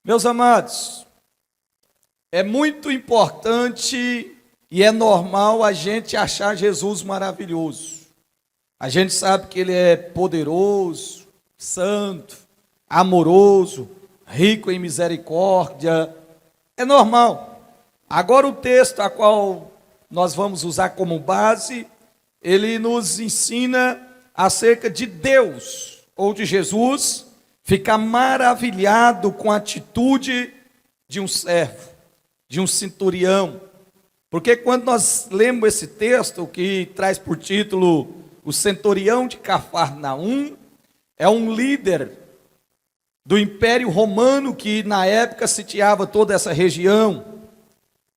Meus amados, é muito importante e é normal a gente achar Jesus maravilhoso. A gente sabe que Ele é poderoso, santo, amoroso, rico em misericórdia. É normal. Agora o texto a qual nós vamos usar como base, ele nos ensina acerca de Deus, ou de Jesus, ficar maravilhado com a atitude de um servo, de um centurião. Porque quando nós lemos esse texto, que traz por título o centurião de Cafarnaum, é um líder do Império Romano que na época sitiava toda essa região.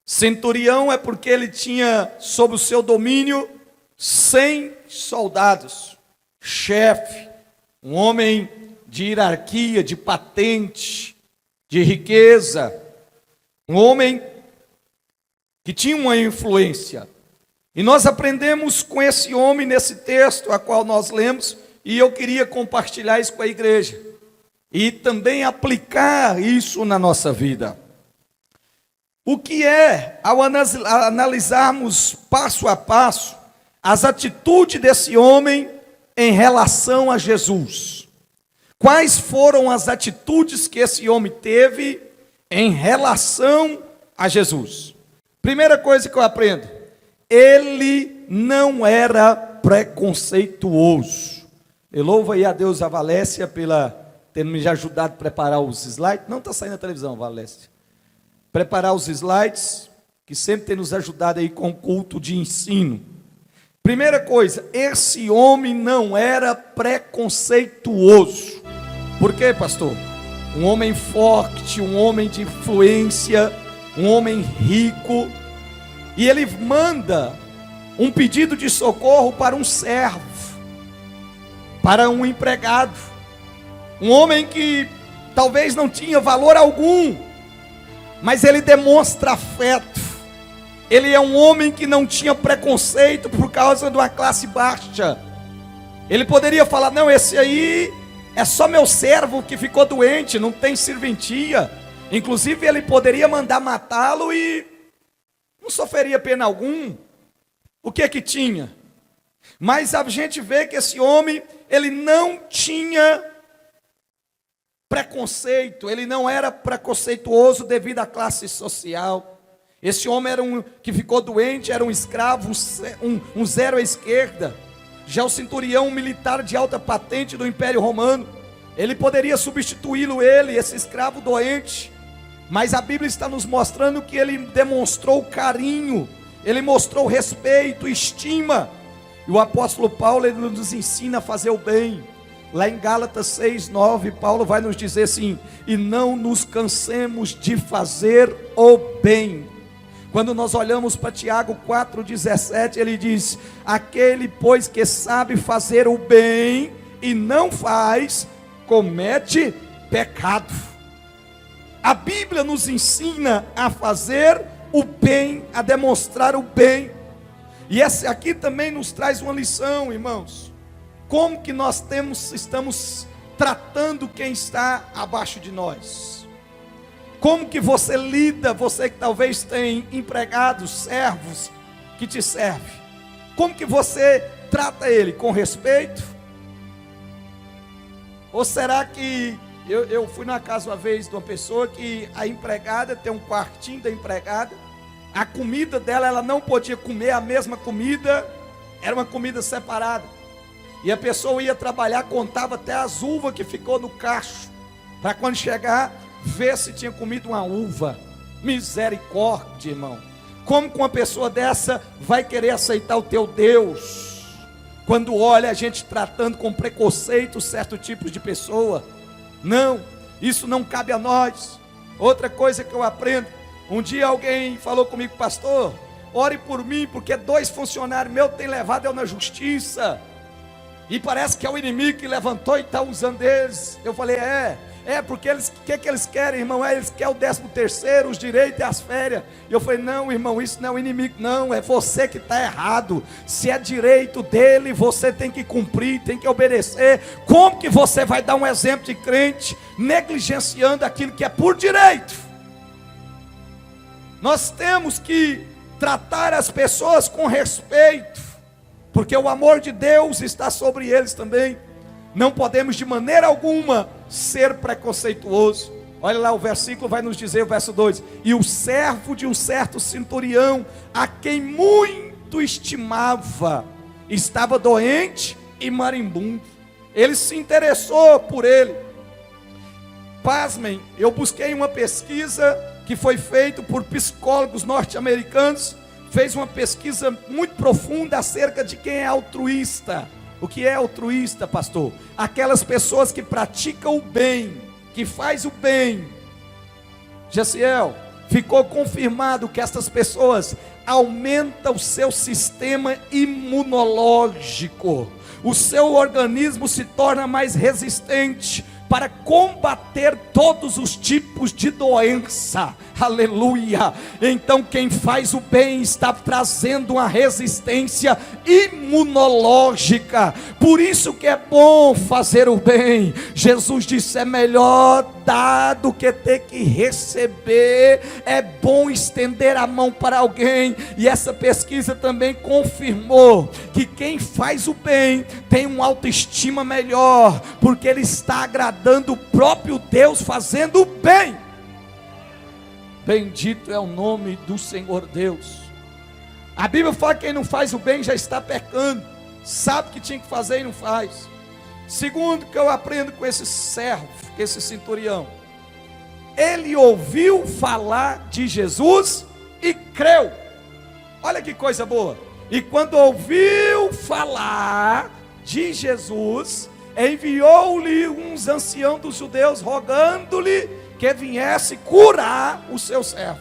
Centurião é porque ele tinha sob o seu domínio 100 soldados, chefe, um homem de hierarquia, de patente, de riqueza, um homem que tinha uma influência. E nós aprendemos com esse homem nesse texto a qual nós lemos, e eu queria compartilhar isso com a igreja e também aplicar isso na nossa vida. O que é, ao analisarmos passo a passo as atitudes desse homem em relação a Jesus? Quais foram as atitudes que esse homem teve em relação a Jesus? Primeira coisa que eu aprendo, ele não era preconceituoso. Eu louvo aí a Deus, a Valécia, pela ter me ajudado a preparar os slides. Não está saindo na televisão, Valécia. Preparar os slides, que sempre tem nos ajudado aí com o culto de ensino. Primeira coisa, esse homem não era preconceituoso. Por quê, pastor? Um homem forte, um homem de influência, um homem rico, e ele manda um pedido de socorro para um servo, para um empregado, um homem que talvez não tinha valor algum, mas ele demonstra afeto. Ele é um homem que não tinha preconceito por causa de uma classe baixa. Ele poderia falar: não, esse aí é só meu servo que ficou doente, não tem serventia. Inclusive ele poderia mandar matá-lo e não sofreria pena algum. O que é que tinha? Mas a gente vê que esse homem, ele não tinha preconceito, ele não era preconceituoso devido à classe social. Esse homem era que ficou doente, era um escravo, um zero à esquerda. Já o centurião, um militar de alta patente do Império Romano, ele poderia substituí-lo, esse escravo doente. Mas a Bíblia está nos mostrando que ele demonstrou carinho, ele mostrou respeito, estima. E o apóstolo Paulo, ele nos ensina a fazer o bem. Lá em Gálatas 6:9, Paulo vai nos dizer assim: e não nos cansemos de fazer o bem. Quando nós olhamos para Tiago 4:17, ele diz: aquele, pois, que sabe fazer o bem e não faz, comete pecado. A Bíblia nos ensina a fazer o bem, a demonstrar o bem. E essa aqui também nos traz uma lição, irmãos. Como que nós estamos tratando quem está abaixo de nós? Como que você lida, você que talvez tem empregados, servos que te servem? Como que você trata ele? Com respeito? Ou será que... Eu fui na casa uma vez de uma pessoa que a empregada tem um quartinho da empregada. A comida dela, ela não podia comer a mesma comida, era uma comida separada. E a pessoa ia trabalhar, contava até as uvas que ficou no cacho, para quando chegar, ver se tinha comido uma uva. Misericórdia, irmão. Como que uma pessoa dessa vai querer aceitar o teu Deus? Quando olha a gente tratando com preconceito certo tipo de pessoa. Não, isso não cabe a nós. Outra coisa que eu aprendo, um dia alguém falou comigo: pastor, ore por mim, porque 2 funcionários meus têm levado eu na justiça, e parece que é o inimigo que levantou e está usando eles. Eu falei: Porque eles, o que eles querem, irmão? Eles querem o 13º, os direitos e as férias. E eu falei, não, irmão, isso não é o inimigo, não, é você que está errado. Se é direito dele, você tem que cumprir, tem que obedecer. Como que você vai dar um exemplo de crente negligenciando aquilo que é por direito? Nós temos que tratar as pessoas com respeito, porque o amor de Deus está sobre eles também. Não podemos de maneira alguma ser preconceituoso. Olha lá, o versículo vai nos dizer, o verso 2: e o servo de um certo centurião, a quem muito estimava, estava doente e moribundo. Ele se interessou por ele. Pasmem, eu busquei uma pesquisa que foi feita por psicólogos norte-americanos. Fez uma pesquisa muito profunda acerca de quem é altruísta. O que é altruísta, pastor? Aquelas pessoas que praticam o bem, que faz o bem. Gessiel, ficou confirmado que essas pessoas aumentam o seu sistema imunológico. O seu organismo se torna mais resistente para combater todos os tipos de doença. Aleluia. Então quem faz o bem está trazendo uma resistência imunológica. Por isso que é bom fazer o bem. Jesus disse, é melhor dar do que ter que receber. É bom estender a mão para alguém. E essa pesquisa também confirmou que quem faz o bem tem uma autoestima melhor, porque ele está agradando o próprio Deus fazendo o bem. Bendito é o nome do Senhor Deus. A Bíblia fala que quem não faz o bem já está pecando, sabe que tinha que fazer e não faz. Segundo que eu aprendo com esse servo, esse centurião, ele ouviu falar de Jesus e creu. Olha que coisa boa. E quando ouviu falar de Jesus, enviou-lhe uns anciãos dos judeus, rogando-lhe que viesse curar o seu servo.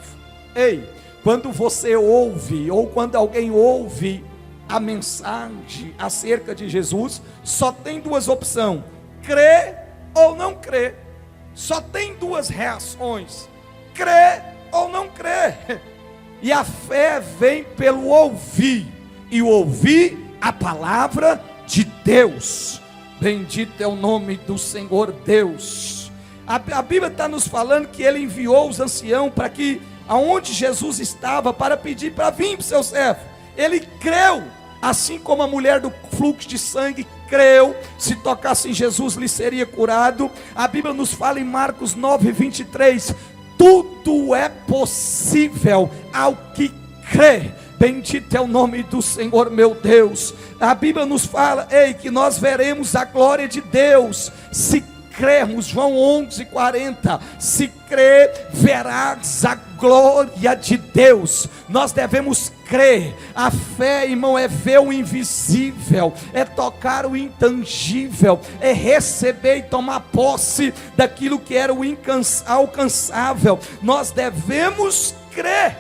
Ei, quando você ouve, ou quando alguém ouve a mensagem acerca de Jesus, só tem duas opções: crer ou não crer. Só tem duas reações: crer ou não crer. E a fé vem pelo ouvir, e o ouvir a palavra de Deus. Bendito é o nome do Senhor Deus. A Bíblia está nos falando que ele enviou os anciãos para que, aonde Jesus estava, para pedir para vir para o seu servo. Ele creu, assim como a mulher do fluxo de sangue creu, se tocasse em Jesus lhe seria curado. A Bíblia nos fala em Marcos 9:23, tudo é possível ao que crê. Bendito é o nome do Senhor meu Deus. A Bíblia nos fala, que nós veremos a glória de Deus, se crermos. João 11:40, se crer, verás a glória de Deus. Nós devemos crer. A fé, irmão, é ver o invisível, é tocar o intangível, é receber e tomar posse daquilo que era o alcançável. Nós devemos crer.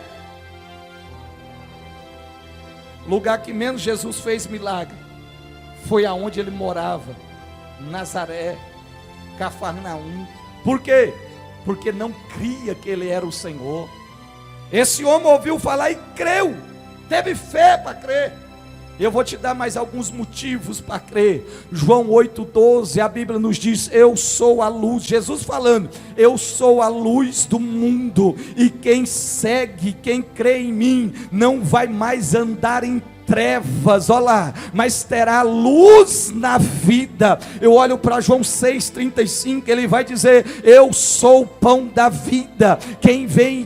Lugar que menos Jesus fez milagre foi aonde ele morava, Nazaré, Cafarnaum. Por quê? Porque não cria que ele era o Senhor. Esse homem ouviu falar e creu, teve fé para crer. Eu vou te dar mais alguns motivos para crer. João 8:12, a Bíblia nos diz, eu sou a luz. Jesus falando, eu sou a luz do mundo, e quem segue, quem crê em mim, não vai mais andar em trevas, olha lá, mas terá luz na vida. Eu olho para João 6:35, ele vai dizer, eu sou o pão da vida, quem vem e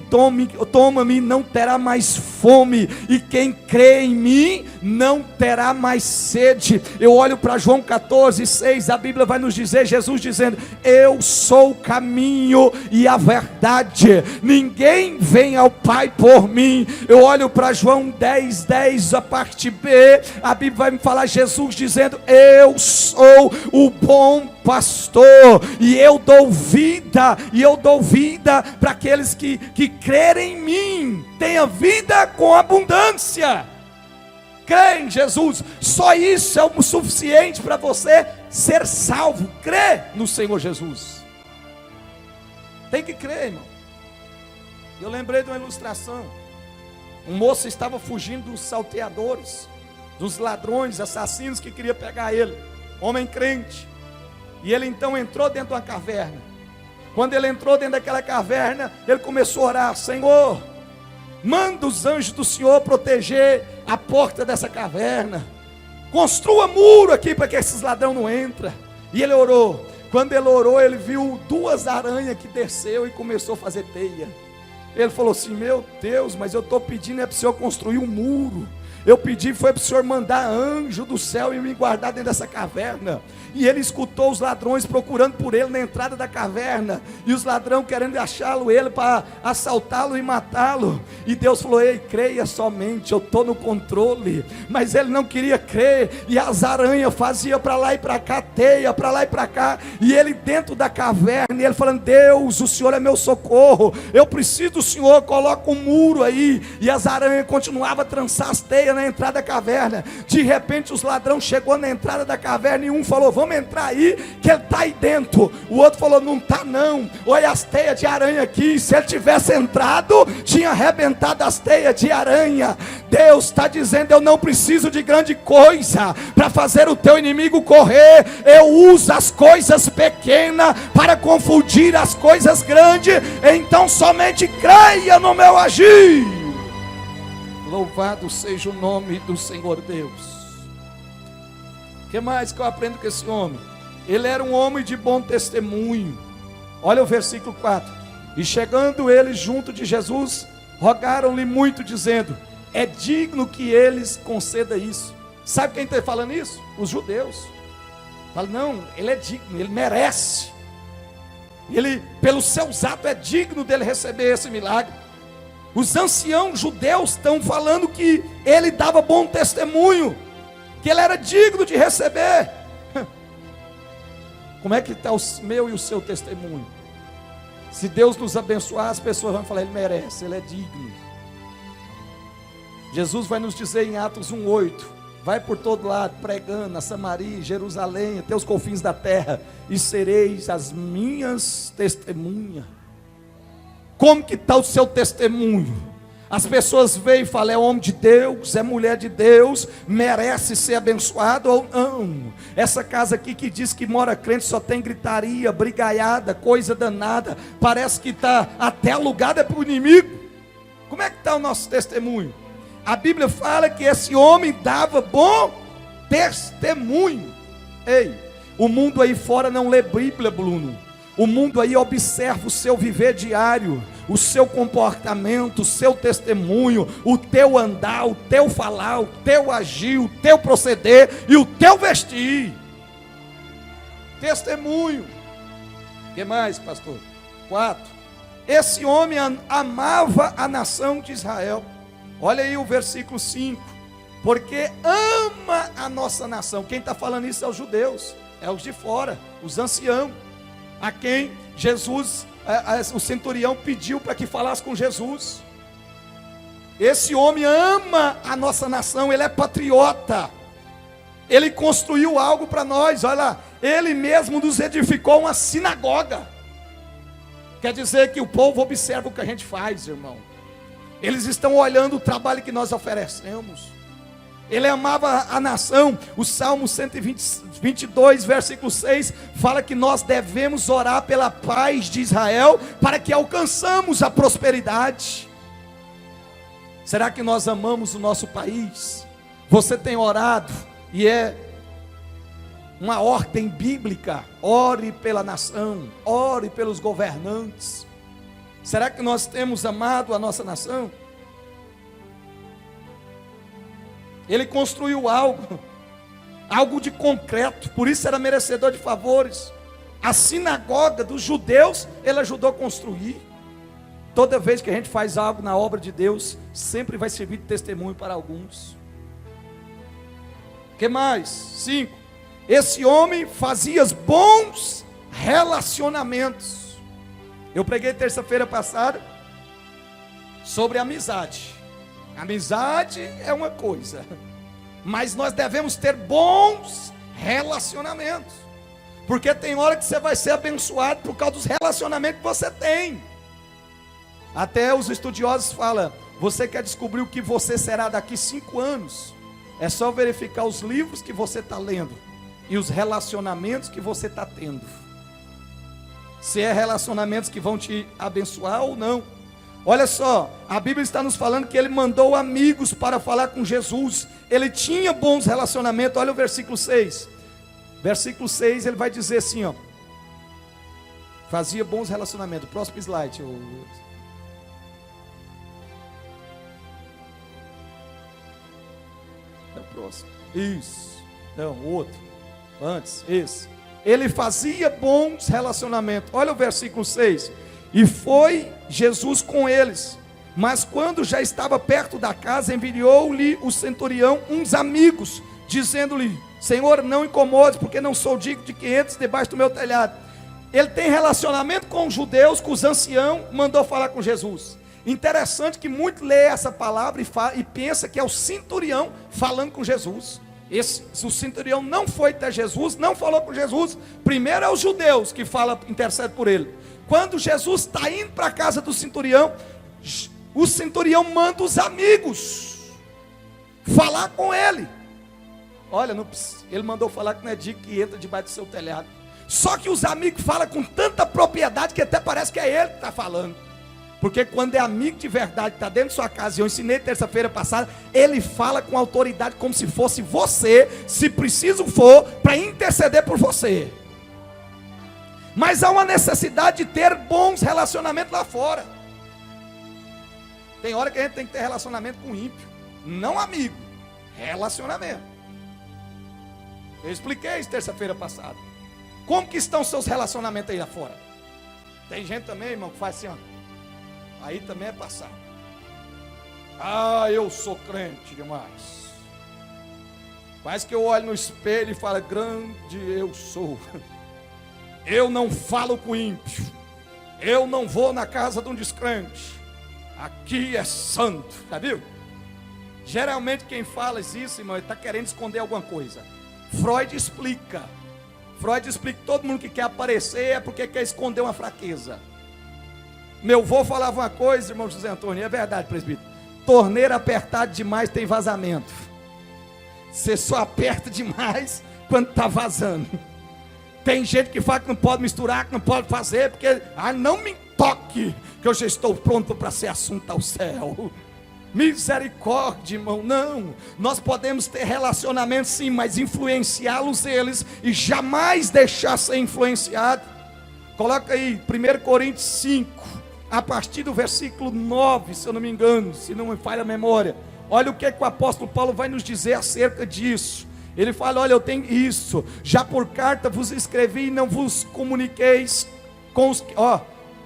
toma-me não terá mais fome, e quem crê em mim não terá mais sede. Eu olho para João 14:6, a Bíblia vai nos dizer, Jesus dizendo, eu sou o caminho e a verdade, ninguém vem ao Pai por mim. Eu olho para João 10:10, a parte B, a Bíblia vai me falar, Jesus dizendo, eu sou o bom pastor, e eu dou vida para aqueles que crerem em mim, tenha vida com abundância. Crê em Jesus, só isso é o suficiente para você ser salvo. Crê no Senhor Jesus. Tem que crer, irmão. Eu lembrei de uma ilustração. Um moço estava fugindo dos salteadores, dos ladrões, assassinos que queriam pegar ele. Homem crente. E ele então entrou dentro de uma caverna. Quando ele entrou dentro daquela caverna, ele começou a orar: Senhor, manda os anjos do Senhor proteger a porta dessa caverna. Construa muro aqui para que esses ladrões não entrem. E ele orou. Quando ele orou, ele viu 2 aranhas que desceu e começou a fazer teia. Ele falou assim: meu Deus, mas eu estou pedindo para o Senhor construir um muro. Eu pedi foi para o Senhor mandar anjo do céu e me guardar dentro dessa caverna. E ele escutou os ladrões procurando por ele na entrada da caverna. E os ladrões querendo achá-lo, ele para assaltá-lo e matá-lo. E Deus falou: ei, creia somente, eu estou no controle. Mas ele não queria crer. E as aranhas faziam para lá e para cá, teia, para lá e para cá. E ele dentro da caverna, e ele falando: Deus, o Senhor é meu socorro. Eu preciso do Senhor, coloca um muro aí. E as aranhas continuavam a trançar as teias na entrada da caverna. De repente os ladrões chegou na entrada da caverna e um falou: vamos entrar aí, que ele está aí dentro. O outro falou: não está não, olha as teias de aranha aqui. Se ele tivesse entrado, tinha arrebentado as teias de aranha. Deus está dizendo: eu não preciso de grande coisa para fazer o teu inimigo correr. Eu uso as coisas pequenas para confundir as coisas grandes. Então somente creia no meu agir. Louvado seja o nome do Senhor Deus. O que mais que eu aprendo com esse homem? Ele era um homem de bom testemunho. Olha o versículo 4. E chegando eles junto de Jesus, rogaram-lhe muito, dizendo: é digno que eles conceda isso. Sabe quem está falando isso? Os judeus. Fala: não, ele é digno, ele merece. Ele, pelos seus atos, é digno dele receber esse milagre. Os anciãos judeus estão falando que ele dava bom testemunho, que ele era digno de receber. Como é que está o meu e o seu testemunho? Se Deus nos abençoar, as pessoas vão falar: ele merece, ele é digno. Jesus vai nos dizer em Atos 1:8: vai por todo lado pregando a Samaria, Jerusalém, até os confins da terra, e sereis as minhas testemunhas. Como que está o seu testemunho? As pessoas veem e falam: é homem de Deus, é mulher de Deus, merece ser abençoado ou não? Essa casa aqui que diz que mora crente só tem gritaria, brigaiada, coisa danada. Parece que está até alugada para o inimigo. Como é que está o nosso testemunho? A Bíblia fala que esse homem dava bom testemunho. Ei, o mundo aí fora não lê Bíblia, Bruno. O mundo aí observa o seu viver diário, o seu comportamento, o seu testemunho, o teu andar, o teu falar, o teu agir, o teu proceder e o teu vestir. Testemunho. O que mais, pastor? 4. Esse homem amava a nação de Israel. Olha aí o versículo 5. Porque ama a nossa nação. Quem está falando isso é os judeus, é os de fora, os anciãos, a quem Jesus, o centurião pediu para que falasse com Jesus. Esse homem ama a nossa nação, ele é patriota. Ele construiu algo para nós, olha lá, ele mesmo nos edificou uma sinagoga. Quer dizer que o povo observa o que a gente faz, irmão. Eles estão olhando o trabalho que nós oferecemos. Ele amava a nação. O Salmo 122, versículo 6, fala que nós devemos orar pela paz de Israel, para que alcançamos a prosperidade. Será que nós amamos o nosso país? Você tem orado, e é uma ordem bíblica: ore pela nação, ore pelos governantes. Será que nós temos amado a nossa nação? Ele construiu algo de concreto, por isso era merecedor de favores. A sinagoga dos judeus, ele ajudou a construir. Toda vez que a gente faz algo na obra de Deus, sempre vai servir de testemunho para alguns. O que mais? 5. Esse homem fazia bons relacionamentos. Eu preguei terça-feira passada sobre amizade. Amizade é uma coisa, mas nós devemos ter bons relacionamentos. Porque tem hora que você vai ser abençoado por causa dos relacionamentos que você tem. Até os estudiosos falam, você quer descobrir o que você será daqui 5 anos? É só verificar os livros que você está lendo e os relacionamentos que você está tendo. Se é relacionamentos que vão te abençoar ou não. Olha só, a Bíblia está nos falando que ele mandou amigos para falar com Jesus. Ele tinha bons relacionamentos. Olha o versículo 6. Versículo 6 ele vai dizer assim, ó. Fazia bons relacionamentos. Próximo slide. É o próximo. Isso. Não, outro. Antes, esse. Ele fazia bons relacionamentos. Olha o versículo 6. E foi Jesus com eles. Mas quando já estava perto da casa, enviou-lhe o centurião uns amigos, dizendo-lhe: Senhor, não incomode, porque não sou digno de que entres debaixo do meu telhado. Ele tem relacionamento com os judeus, com os anciãos, mandou falar com Jesus. Interessante que muito lê essa palavra e pensa que é o centurião falando com Jesus. O centurião não foi até Jesus, não falou com Jesus. Primeiro é os judeus que intercedem por ele. Quando Jesus está indo para a casa do centurião, o centurião manda os amigos falar com ele. Olha, ele mandou falar que não é digno que entra debaixo do seu telhado. Só que os amigos falam com tanta propriedade que até parece que é ele que está falando. Porque quando é amigo de verdade, está dentro da sua casa, e eu ensinei terça-feira passada, ele fala com autoridade como se fosse você, se preciso for, para interceder por você. Mas há uma necessidade de ter bons relacionamentos lá fora. Tem hora que a gente tem que ter relacionamento com ímpio, não amigo, relacionamento. Eu expliquei isso terça-feira passada. Como que estão os seus relacionamentos aí lá fora? Tem gente também, irmão, que faz assim, ó. Aí também é passado. Ah, eu sou crente demais. Faz que eu olho no espelho e falo, grande eu sou. Eu não falo com ímpio. Eu não vou na casa de um descrente. Aqui é santo. Já viu? Geralmente quem fala isso, irmão, ele está querendo esconder alguma coisa. Freud explica que todo mundo que quer aparecer é porque quer esconder uma fraqueza. Meu avô falava uma coisa, irmão José Antônio, é verdade, presbítero. Torneira apertada demais tem vazamento. Você só aperta demais quando está vazando. Tem gente que fala que não pode misturar, que não pode fazer, porque, não me toque, que eu já estou pronto para ser assunto ao céu. Misericórdia, irmão, não. Nós podemos ter relacionamentos sim, mas influenciá-los eles e jamais deixar ser influenciado. Coloca aí, 1 Coríntios 5. A partir do versículo 9, se eu não me engano, se não me falha a memória. Olha o que o apóstolo Paulo vai nos dizer acerca disso. Ele fala, olha, eu tenho isso. Já por carta vos escrevi e não vos comuniqueis com os...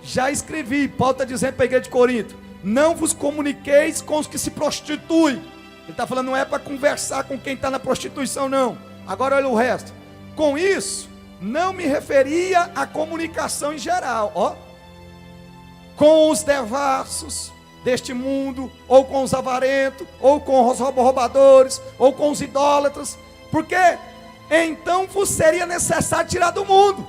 já escrevi, Paulo está dizendo para a igreja de Corinto. Não vos comuniqueis com os que se prostituem. Ele está falando, não é para conversar com quem está na prostituição, não. Agora olha o resto. Com isso, não me referia à comunicação em geral, com os devassos deste mundo, ou com os avarentos, ou com os roubadores, ou com os idólatras, porque então vos seria necessário tirar do mundo.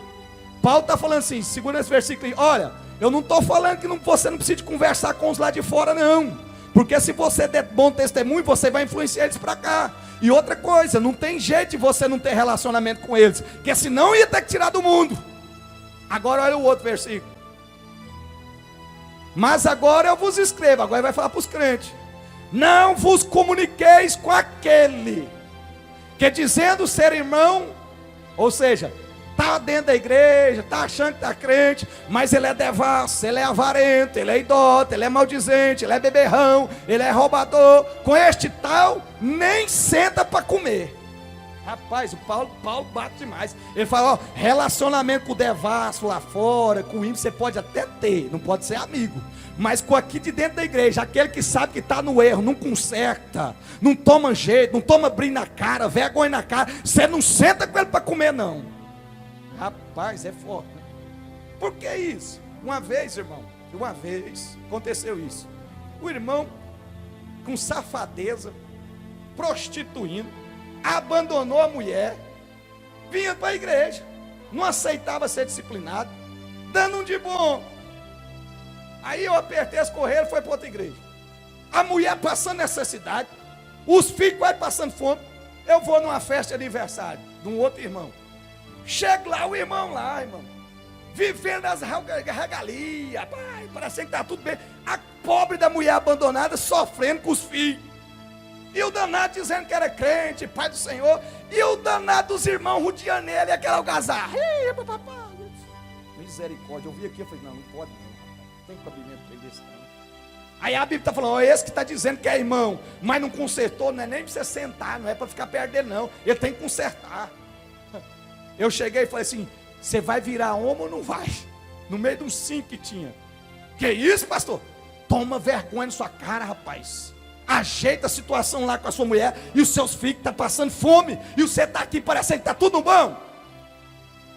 Paulo está falando assim, segura esse versículo aí, olha, eu não estou falando que você não precisa conversar com os lá de fora não, porque se você der bom testemunho, você vai influenciar eles para cá. E outra coisa, não tem jeito de você não ter relacionamento com eles, porque senão ia ter que tirar do mundo. Agora olha o outro versículo. Mas agora eu vos escrevo, agora vai falar para os crentes. Não vos comuniqueis com aquele que dizendo ser irmão, ou seja, está dentro da igreja, está achando que está crente, mas ele é devasso, ele é avarento, ele é idólatra, ele é maldizente, ele é beberrão, ele é roubador. Com este tal, nem senta para comer. Rapaz, o Paulo bate demais. Ele fala, relacionamento com o devasso lá fora, com o ímpio, você pode até ter, não pode ser amigo. Mas com aqui de dentro da igreja, aquele que sabe que está no erro, não conserta, não toma jeito, não toma brilho na cara, vergonha na cara, você não senta com ele para comer não. Rapaz, é forte, né? Por que isso? Uma vez, irmão, aconteceu isso. O irmão, com safadeza, prostituindo, abandonou a mulher, vinha para a igreja. não aceitava ser disciplinado, dando um de bom. Aí eu apertei as correias e foi para outra igreja. A mulher passando necessidade, os filhos quase passando fome. Eu vou numa festa de aniversário de um outro irmão. Chego lá, o irmão lá, irmão, vivendo as regalias, pai, parecendo que está tudo bem. A pobre da mulher abandonada, sofrendo com os filhos. E o danado dizendo que era crente, pai do Senhor. E o danado dos irmãos rodeando ele, aquela algazarra. Misericórdia, eu vi aqui, eu falei, não pode não tem cabimento para isso não. Aí a Bíblia está falando, ó, esse que está dizendo que é irmão, mas não consertou, não é nem para você sentar, não é para ficar perto dele não, ele tem que consertar. Eu cheguei e falei assim, você vai virar homem ou não vai? No meio de uns 5 que tinha. Que isso, pastor? Toma vergonha na sua cara, rapaz. Ajeita a situação lá com a sua mulher e os seus filhos que estão passando fome, e você está aqui parecendo que está tudo bom.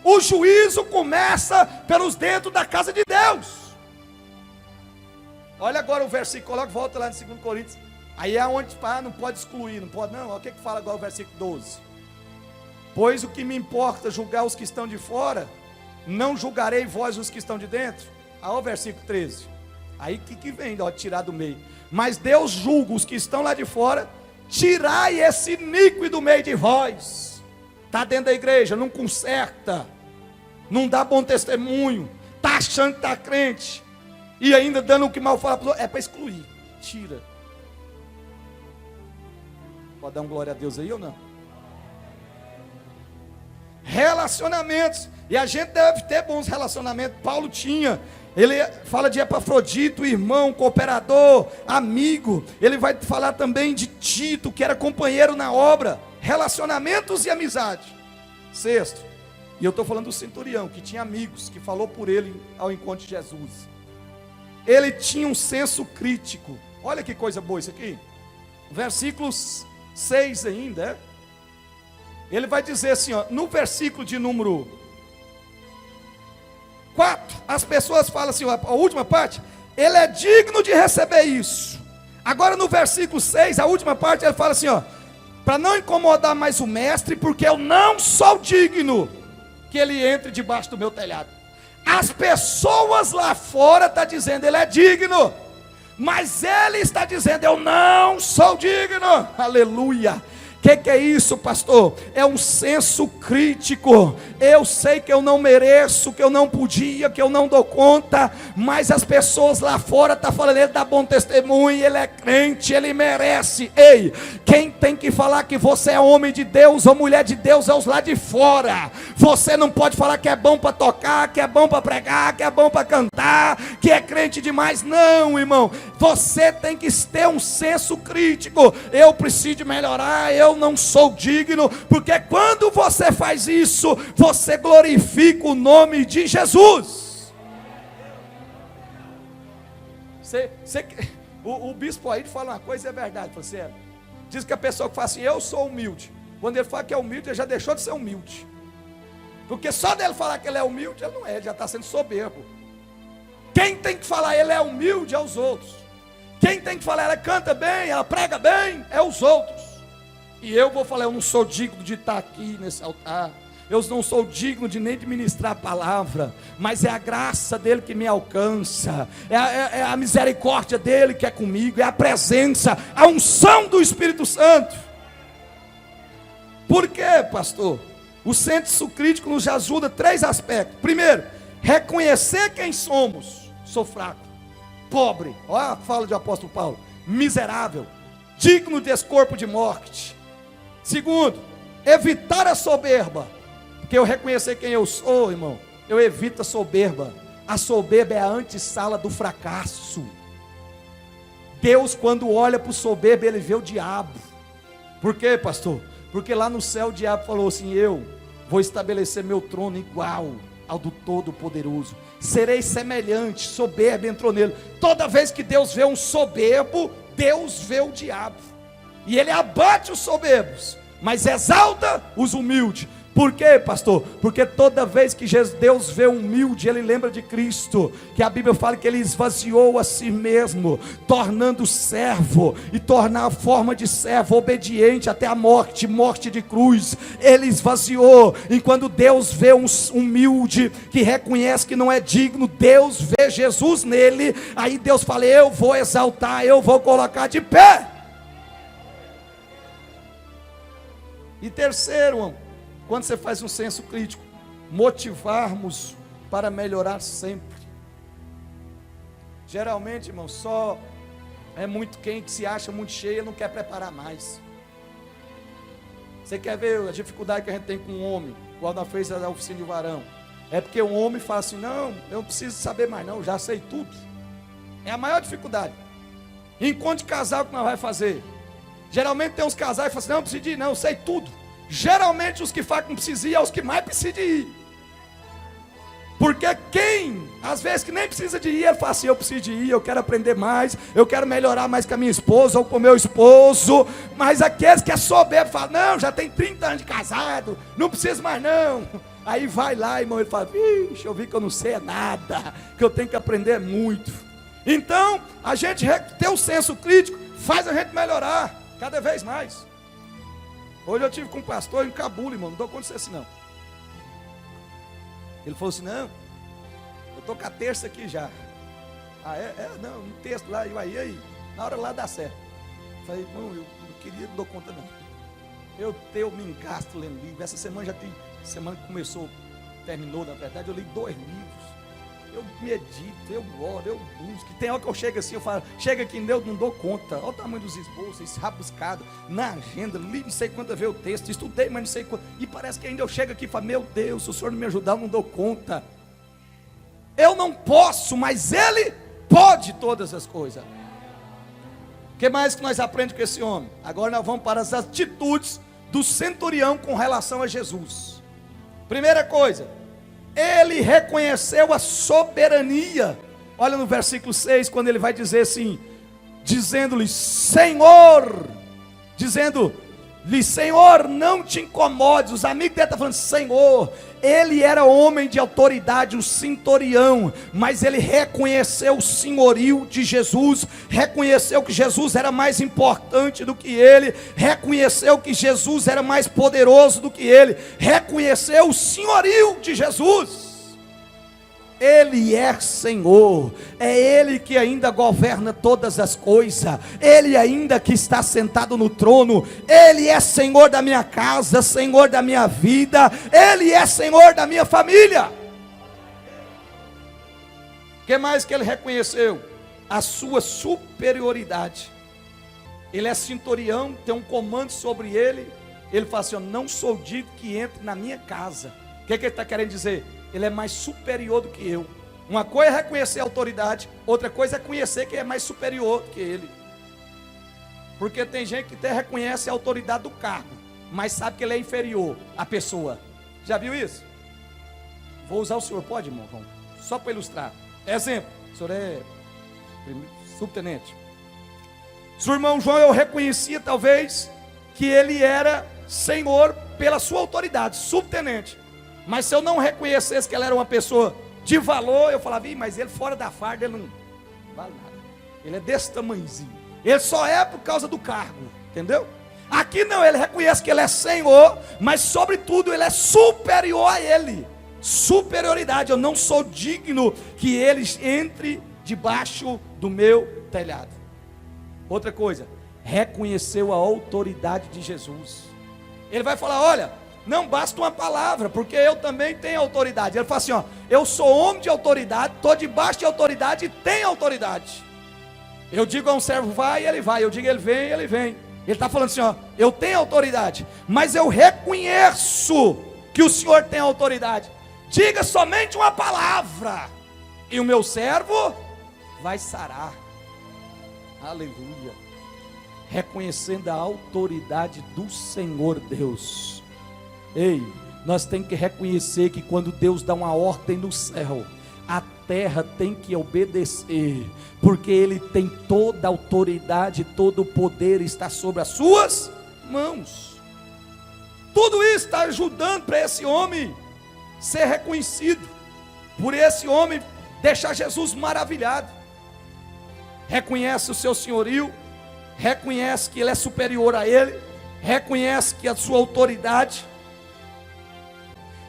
O juízo começa pelos dentro da casa de Deus. Olha agora o versículo, coloca, volta lá no 2 Coríntios. Aí é onde não pode excluir, não pode não. Olha o que fala agora o versículo 12. Pois o que me importa julgar os que estão de fora, não julgarei vós os que estão de dentro. Olha o versículo 13. Aí que vem, ó, tirar do meio. Mas Deus julga os que estão lá de fora, tirai esse iníquo do meio de vós. Está dentro da igreja, não conserta, não dá bom testemunho, está achando que está crente, e ainda dando o que mal fala para os outros, é para excluir, tira. Pode dar um glória a Deus aí ou não? Relacionamentos, e a gente deve ter bons relacionamentos. Paulo tinha, ele fala de Epafrodito, irmão, cooperador, amigo. Ele vai falar também de Tito, que era companheiro na obra. Relacionamentos e amizade. Sexto, e eu estou falando do centurião, que tinha amigos, que falou por ele ao encontro de Jesus. Ele tinha um senso crítico. Olha que coisa boa isso aqui. Versículos 6 ainda, ele vai dizer assim, ó, no versículo de número 4, as pessoas falam assim, a última parte, ele é digno de receber isso. Agora no versículo 6, a última parte, ele fala assim, ó, para não incomodar mais o mestre, porque eu não sou digno que ele entre debaixo do meu telhado. As pessoas lá fora estão dizendo, ele é digno, mas ele está dizendo, eu não sou digno. Aleluia. Que é isso, pastor? É um senso crítico. Eu sei que eu não mereço, que eu não podia, que eu não dou conta, mas as pessoas lá fora estão falando, ele dá bom testemunho, ele é crente, ele merece. Ei, quem tem que falar que você é homem de Deus ou mulher de Deus é os lá de fora. Você não pode falar que é bom para tocar, que é bom para pregar, que é bom para cantar, que é crente demais. Não, irmão, você tem que ter um senso crítico. Eu preciso de melhorar, eu não sou digno, porque quando você faz isso, você glorifica o nome de Jesus. O bispo aí fala uma coisa e é verdade, você diz que a pessoa que fala assim, eu sou humilde, quando ele fala que é humilde, ele já deixou de ser humilde, porque só dele falar que ele é humilde, ele não é, ele já está sendo soberbo. Quem tem que falar ele é humilde é os outros. Quem tem que falar ela canta bem, ela prega bem, é os outros. E eu vou falar, eu não sou digno de estar aqui nesse altar, eu não sou digno de nem de ministrar a palavra, mas é a graça dele que me alcança, é a misericórdia dele que é comigo, é a presença, a unção do Espírito Santo. Por quê, pastor? O senso crítico nos ajuda 3 aspectos. Primeiro, reconhecer quem somos. Sou fraco, pobre, olha a fala do apóstolo Paulo, miserável, digno desse corpo de morte. Segundo, evitar a soberba, porque eu reconhecer quem eu sou, irmão, eu evito a soberba. A soberba é a antessala do fracasso. Deus, quando olha para o soberbo, ele vê o diabo. Por quê, pastor? Porque lá no céu o diabo falou assim, eu vou estabelecer meu trono igual ao do Todo-Poderoso, serei semelhante. Soberbo entrou nele. Toda vez que Deus vê um soberbo, Deus vê o diabo, e ele abate os soberbos, mas exalta os humildes. Por quê, pastor? Porque toda vez que Deus vê um humilde, Ele lembra de Cristo, que a Bíblia fala que Ele esvaziou a si mesmo, tornando servo, e tornar a forma de servo obediente até a morte, morte de cruz. Ele esvaziou, e quando Deus vê um humilde, que reconhece que não é digno, Deus vê Jesus nele, aí Deus fala: eu vou exaltar, eu vou colocar de pé. E terceiro, quando você faz um senso crítico, motivarmos para melhorar sempre. Geralmente, irmão, só é muito quente, se acha muito cheio, não quer preparar mais. Você quer ver a dificuldade que a gente tem com um homem, igual na fez da oficina de varão? É porque um homem fala assim: não, eu não preciso saber mais não, já sei tudo. É a maior dificuldade. Enquanto de casal, o que nós vamos fazer? Geralmente tem uns casais que falam assim: não, não preciso ir não, eu sei tudo. Geralmente os que falam que não precisa ir, é os que mais precisam de ir. Porque quem, às vezes que nem precisa de ir, ele fala assim: eu preciso de ir, eu quero aprender mais, eu quero melhorar mais com a minha esposa ou com o meu esposo. Mas aqueles que é soberbo falam: não, já tem 30 anos de casado, não preciso mais não. Aí vai lá, irmão, ele fala: vixe, eu vi que eu não sei nada, que eu tenho que aprender muito. Então, a gente ter um senso crítico faz a gente melhorar cada vez mais. Hoje eu tive com um pastor em Cabula, irmão, não dou conta disso assim não. Ele falou assim: não, eu estou com a terça aqui já. Ah, não, no texto lá, aí, na hora lá dá certo. Eu falei: irmão, eu não queria, não dou conta não. Eu me engasto lendo livro. Essa semana já tem, semana que começou, terminou na verdade, eu li 2 livros. Eu medito, eu oro, eu busco. Tem hora que eu chego assim, eu falo: chega aqui, eu não dou conta. Olha o tamanho dos esboços, rabiscado, na agenda, li não sei quantas vezes o texto, estudei, mas não sei quanto. E parece que ainda eu chego aqui e falo: meu Deus, se o Senhor não me ajudar, eu não dou conta. Eu não posso, mas Ele pode todas as coisas. O que mais que nós aprendemos com esse homem? Agora nós vamos para as atitudes do centurião com relação a Jesus. Primeira coisa, ele reconheceu a soberania. Olha no versículo 6, quando ele vai dizer assim, dizendo-lhe: Senhor, Senhor, não te incomodes. Os amigos dele estão falando: Senhor. Ele era homem de autoridade, o centurião, mas ele reconheceu o senhorio de Jesus, reconheceu que Jesus era mais importante do que ele, reconheceu que Jesus era mais poderoso do que ele, reconheceu o senhorio de Jesus. Ele é Senhor, é Ele que ainda governa todas as coisas, Ele ainda que está sentado no trono, Ele é Senhor da minha casa, Senhor da minha vida, Ele é Senhor da minha família. O que mais que ele reconheceu? A sua superioridade. Ele é centurião, tem um comando sobre ele. Ele fala assim: eu não sou digno que entre na minha casa. O que ele está querendo dizer? Ele é mais superior do que eu. Uma coisa é reconhecer a autoridade, outra coisa é conhecer que é mais superior do que ele. Porque tem gente que até reconhece a autoridade do cargo, mas sabe que ele é inferior à pessoa. Já viu isso? Vou usar o senhor, pode, irmão? Só para ilustrar. Exemplo: o senhor é subtenente. Seu irmão João, eu reconhecia talvez que ele era senhor pela sua autoridade, subtenente. Mas se eu não reconhecesse que ela era uma pessoa de valor, eu falava: mas ele fora da farda, ele não vale nada. Ele é desse tamanhozinho. Ele só é por causa do cargo, entendeu? Aqui não, ele reconhece que ele é Senhor, mas sobretudo ele é superior a ele. Superioridade: eu não sou digno que eles entre debaixo do meu telhado. Outra coisa, reconheceu a autoridade de Jesus. Ele vai falar: olha, não basta uma palavra, porque eu também tenho autoridade. Ele fala assim: ó, eu sou homem de autoridade, estou debaixo de autoridade e tenho autoridade. Eu digo a um servo: vai, ele vai. Eu digo ele vem, ele vem. Ele está falando assim: ó, eu tenho autoridade, mas eu reconheço que o Senhor tem autoridade. Diga somente uma palavra, e o meu servo vai sarar. Aleluia. Reconhecendo a autoridade do Senhor Deus. Ei, nós temos que reconhecer que quando Deus dá uma ordem no céu, a terra tem que obedecer, porque Ele tem toda a autoridade, todo o poder está sobre as suas mãos. Tudo isso está ajudando para esse homem ser reconhecido, por esse homem deixar Jesus maravilhado. Reconhece o seu senhorio, reconhece que ele é superior a ele, reconhece que a sua autoridade.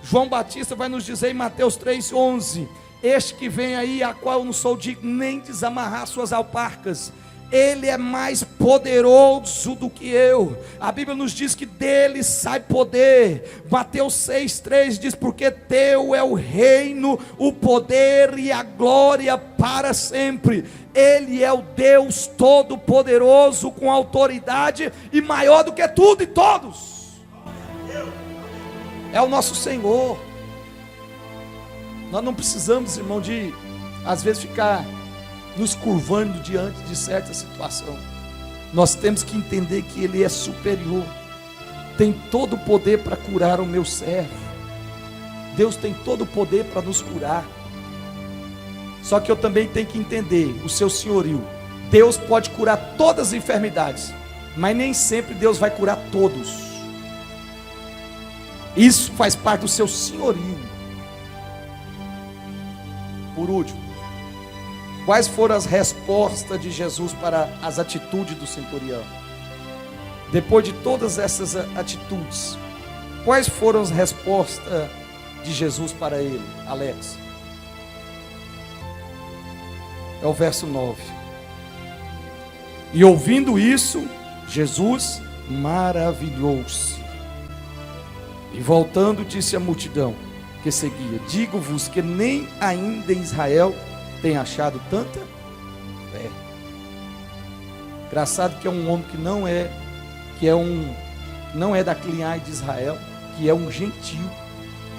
João Batista vai nos dizer em Mateus 3,11: este que vem aí, a qual eu não sou digno nem desamarrar suas alparcas, ele é mais poderoso do que eu. A Bíblia nos diz que dele sai poder. Mateus 6,3 diz: porque teu é o reino, o poder e a glória para sempre. Ele é o Deus Todo-Poderoso, com autoridade e maior do que tudo e todos. É o nosso Senhor. Nós não precisamos, irmão, de às vezes ficar nos curvando diante de certa situação. Nós temos que entender que Ele é superior, tem todo o poder para curar o meu servo. Deus tem todo o poder para nos curar. Só que eu também tenho que entender o seu senhorio. Deus pode curar todas as enfermidades, mas nem sempre Deus vai curar todos. Isso faz parte do seu senhorio. Por último, quais foram as respostas de Jesus para as atitudes do centurião? Depois de todas essas atitudes, quais foram as respostas de Jesus para ele, Alex? É o verso 9. E ouvindo isso, Jesus maravilhou-se. E voltando, disse à multidão que seguia: digo-vos que nem ainda em Israel tem achado tanta fé. Engraçado que é um homem que não é da linhagem de Israel, que é um gentil.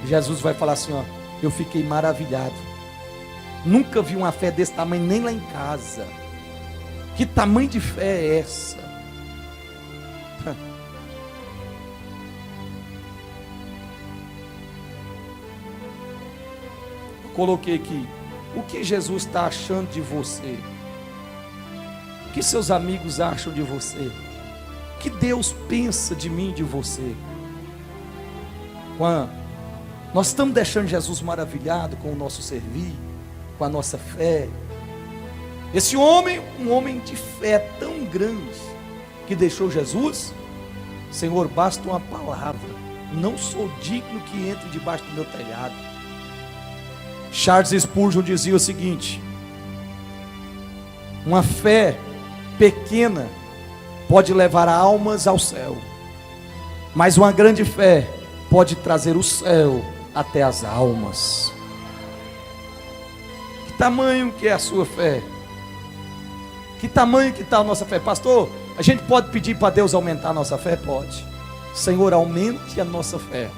Jesus vai falar assim: ó, eu fiquei maravilhado. Nunca vi uma fé desse tamanho nem lá em casa. Que tamanho de fé é essa? Eu coloquei aqui: o que Jesus está achando de você? O que seus amigos acham de você? O que Deus pensa de mim e de você? Nós estamos deixando Jesus maravilhado com o nosso servir, com a nossa fé. Esse homem, um homem de fé tão grande, que deixou Jesus. Senhor, basta uma palavra, não sou digno que entre debaixo do meu telhado. Charles Spurgeon dizia o seguinte: uma fé pequena pode levar almas ao céu, mas uma grande fé pode trazer o céu até as almas. Que tamanho que é a sua fé? Que tamanho que está a nossa fé? Pastor, a gente pode pedir para Deus aumentar a nossa fé? Pode. Senhor, aumente a nossa fé.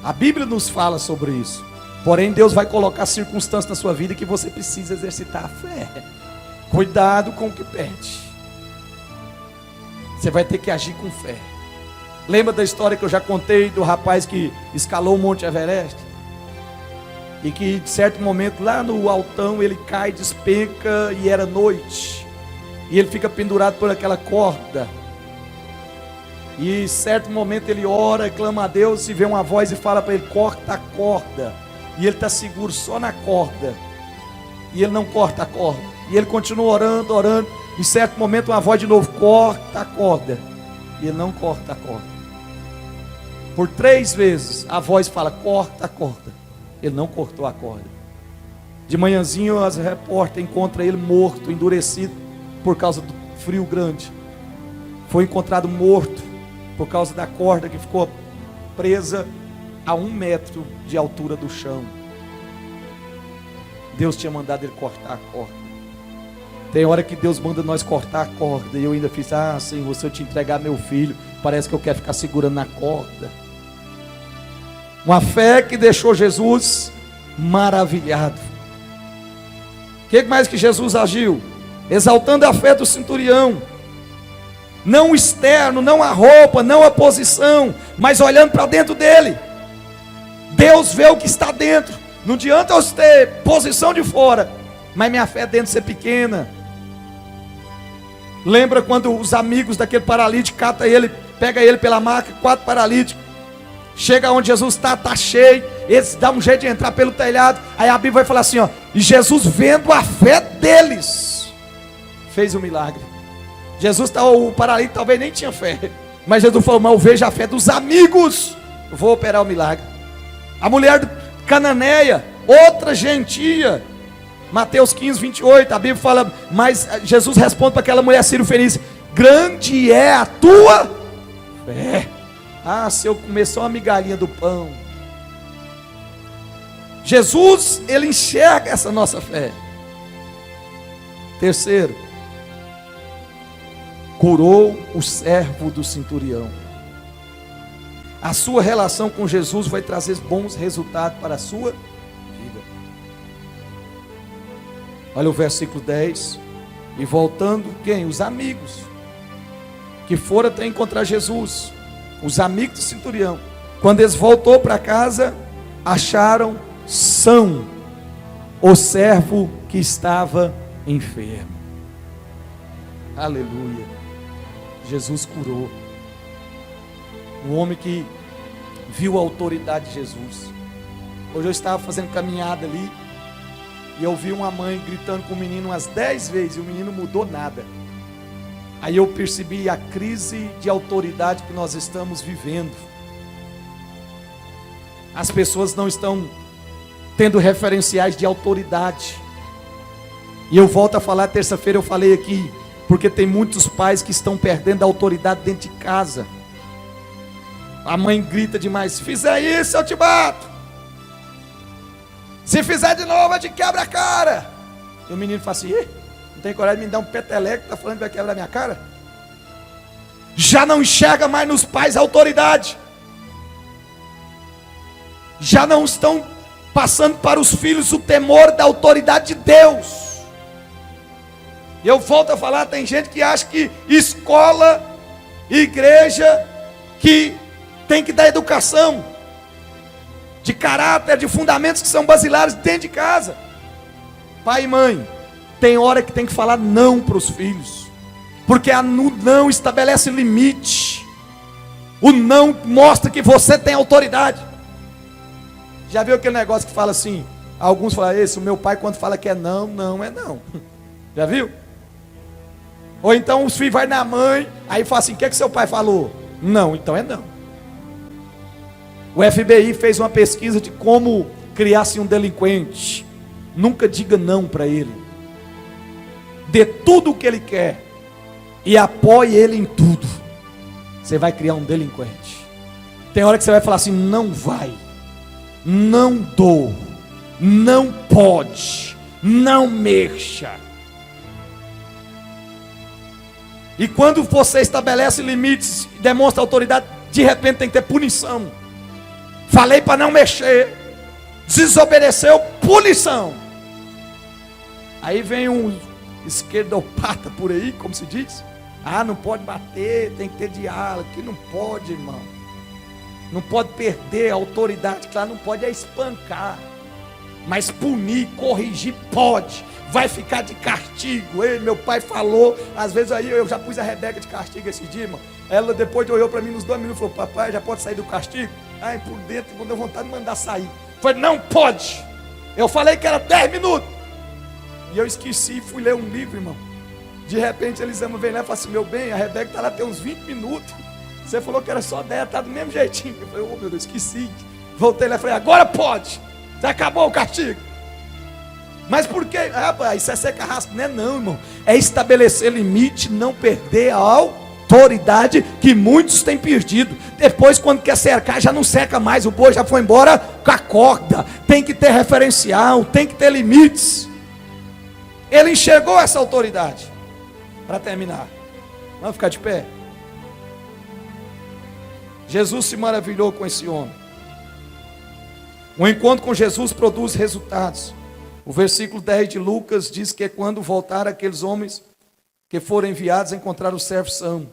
A Bíblia nos fala sobre isso. Porém, Deus vai colocar circunstâncias na sua vida que você precisa exercitar a fé. Cuidado com o que pede. Você vai ter que agir com fé. Lembra da história que eu já contei do rapaz que escalou o Monte Everest? E que de certo momento lá no altão ele cai, despenca e era noite. E ele fica pendurado por aquela corda. E em certo momento ele ora, clama a Deus e vê uma voz e fala para ele: corta a corda. E ele está seguro só na corda. E ele não corta a corda. E ele continua orando, orando. Em certo momento uma voz de novo: corta a corda. E ele não corta a corda. Por 3 vezes a voz fala: corta a corda. Ele não cortou a corda. De manhãzinho as repórteres encontram ele morto, endurecido por causa do frio grande. Foi encontrado morto por causa da corda que ficou presa a 1 metro de altura do chão. Deus tinha mandado ele cortar a corda. Tem hora que Deus manda nós cortar a corda. E eu ainda fiz: ah, Senhor, se eu te entregar meu filho, parece que eu quero ficar segurando na corda. Uma fé que deixou Jesus maravilhado. O que mais que Jesus agiu? Exaltando a fé do centurião. Não o externo, não a roupa, não a posição, mas olhando para dentro dele. Deus vê o que está dentro. Não adianta eu ter posição de fora, mas minha fé dentro ser pequena. Lembra quando os amigos daquele paralítico catam ele pega ele pela maca, 4 paralíticos. Chega onde Jesus está cheio. Eles dão um jeito de entrar pelo telhado. Aí a Bíblia vai falar assim, ó. E Jesus, vendo a fé deles, fez o milagre. Jesus, o paralítico talvez nem tinha fé. Mas Jesus falou, mas eu vejo a fé dos amigos. Eu vou operar o milagre. A mulher cananeia, outra gentia. Mateus 15, 28. A Bíblia fala, mas Jesus responde para aquela mulher sírio-fenícia: grande é a tua fé. Ah, se eu comer só uma migalhinha do pão. Jesus, ele enxerga essa nossa fé. Terceiro, curou o servo do centurião. A sua relação com Jesus vai trazer bons resultados para a sua vida. Olha o versículo 10. E voltando, quem? Os amigos que foram até encontrar Jesus. Os amigos do centurião. Quando eles voltou para casa, acharam são o servo que estava enfermo. Aleluia. Jesus curou. O homem que viu a autoridade de Jesus. Hoje eu estava fazendo caminhada ali e eu vi uma mãe gritando com o menino umas 10 vezes e o menino mudou nada. Aí eu percebi a crise de autoridade que nós estamos vivendo. As pessoas não estão tendo referenciais de autoridade. E eu volto a falar, terça-feira eu falei aqui, porque tem muitos pais que estão perdendo a autoridade dentro de casa. A mãe grita demais: se fizer isso eu te bato, se fizer de novo eu te quebro a cara. E o menino fala assim: não tem coragem de me dar um peteleco, está falando que vai quebrar minha cara? Já não enxerga mais nos pais a autoridade. Já não estão passando para os filhos o temor da autoridade de Deus. E eu volto a falar, tem gente que acha que escola, igreja, que tem que dar educação de caráter, de fundamentos que são basilares dentro de casa. Pai e mãe, tem hora que tem que falar não para os filhos, porque o não estabelece limite. O não mostra que você tem autoridade. Já viu aquele negócio que fala assim? Alguns falam: esse, o meu pai quando fala que é não, não é não. Já viu? Ou então os filhos vão na mãe, aí fala assim: o que é que seu pai falou? Não, então é não. O FBI fez uma pesquisa de como criar-se um delinquente. Nunca diga não para ele. Dê tudo o que ele quer e apoie ele em tudo. Você vai criar um delinquente. Tem hora que você vai falar assim: não vai, não dou, não pode, não mexa. E quando você estabelece limites, demonstra autoridade, de repente tem que ter punição. Falei para não mexer, desobedeceu, punição. Aí vem um esquerdopata por aí, como se diz: ah, não pode bater, tem que ter diálogo. Que não pode, irmão. Não pode perder a autoridade. Claro, não pode é espancar, mas punir, corrigir pode. Vai ficar de castigo. Ei, meu pai falou. Às vezes aí eu já pus a Rebeca de castigo esse dia, irmão. Ela depois olhou para mim nos 2 minutos e falou: papai, já pode sair do castigo? Ai, por dentro, quando deu vontade de mandar sair. Falei: não pode. Eu falei que era 10 minutos. E eu esqueci e fui ler um livro, irmão. De repente Elisama vem lá e fala assim: meu bem, a Rebeca está lá tem uns 20 minutos. Você falou que era só 10, está do mesmo jeitinho. Eu falei: oh meu Deus, esqueci. Voltei lá e falei: agora pode. Já acabou o castigo. Mas por quê? Rapaz, isso é ser carrasco. Não é não, irmão. É estabelecer limite, não perder a autoridade que muitos têm perdido. Depois, quando quer cercar, já não cerca mais. O boi já foi embora com a corda. Tem que ter referencial, tem que ter limites. Ele enxergou essa autoridade. Para terminar, vamos ficar de pé. Jesus se maravilhou com esse homem. O encontro com Jesus produz resultados. O versículo 10 de Lucas diz que é quando voltaram aqueles homens que foram enviados a encontrar o servo são.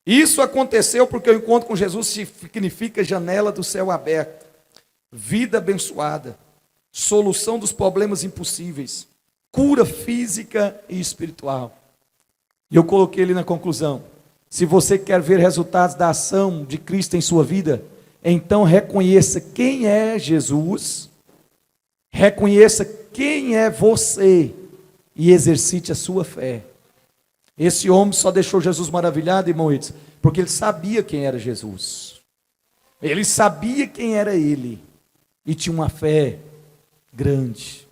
Isso aconteceu porque o encontro com Jesus significa janela do céu aberto, vida abençoada, solução dos problemas impossíveis, cura física e espiritual. E eu coloquei ali na conclusão: Se você quer ver resultados da ação de Cristo em sua vida, então reconheça quem é Jesus, reconheça quem é você e exercite a sua fé. Esse homem só deixou Jesus maravilhado, irmão Edson, porque ele sabia quem era Jesus. Ele sabia quem era ele e tinha uma fé grande.